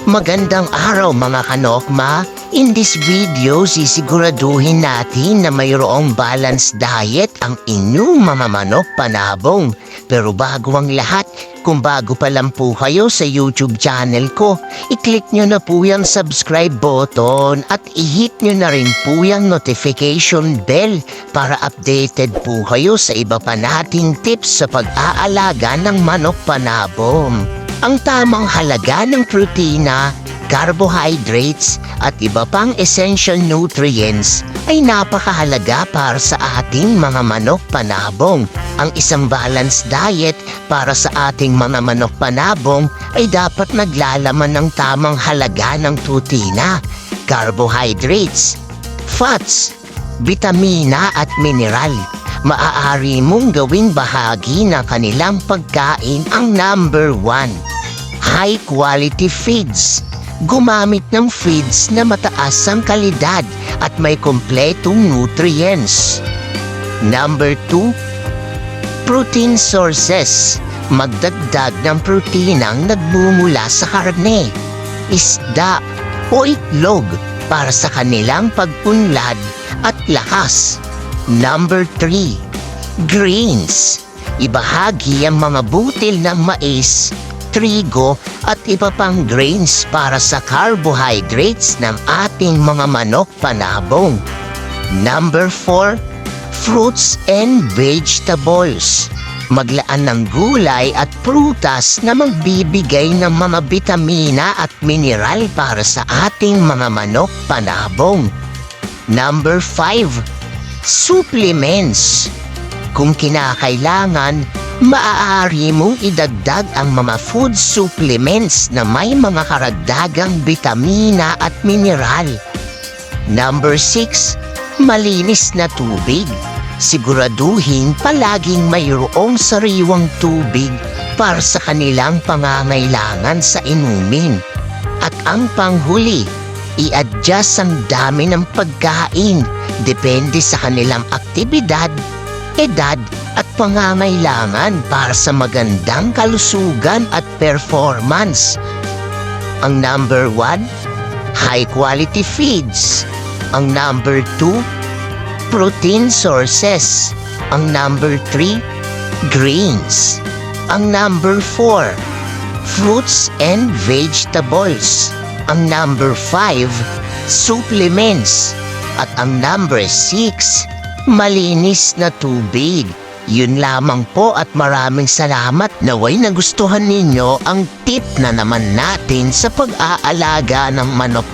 Magandang araw mga kanokma. In this video, sisiguraduhin natin na mayroong balanced diet ang inyong mga manok panabong. Pero bago ang lahat, kung bago pa lang po kayo sa YouTube channel ko, i-click nyo na po yung subscribe button at i-hit nyo na rin po yung notification bell para updated po kayo sa iba pa nating tips sa pag-aalaga ng manok panabong. Ang tamang halaga ng protina, carbohydrates at iba pang essential nutrients ay napakahalaga para sa ating mga manok panabong. Ang isang balanced diet para sa ating mga manok panabong ay dapat naglalaman ng tamang halaga ng protina, carbohydrates, fats, bitamina at mineral. Maaari mong gawing bahagi ng kanilang pagkain ang number 1. High quality feeds. Gumamit ng feeds na mataas ang kalidad at may kompletong nutrients. Number 2. Protein sources. Magdagdag ng proteinang nagmumula sa karne, isda o itlog para sa kanilang pagpunlad at lakas. Number 3. Greens. Ibahagi ang mga butil ng mais, trigo at iba pang grains para sa carbohydrates ng ating mga manok panabong. Number 4. Fruits and vegetables. Maglaan ng gulay at prutas na magbibigay ng mga bitamina at mineral para sa ating mga manok panabong. Number 5. Supplements. Kung kinakailangan, maaari mong idagdag ang mga food supplements na may mga karagdagang bitamina at mineral. Number 6. Malinis na tubig. Siguraduhin palaging mayroong sariwang tubig para sa kanilang pangangailangan sa inumin. At ang panghuli, i-adjust ang dami ng pagkain depende sa kanilang aktibidad, edad at pangangailangan para sa magandang kalusugan at performance. Ang number 1, high quality feeds. Ang number 2, protein sources. Ang number 3, greens. Ang number 4, fruits and vegetables. Ang number 5, supplements. At ang number 6, malinis na tubig. Yun lamang po at maraming salamat. Naway nagustuhan ninyo ang tip na naman natin sa pag-aalaga ng manok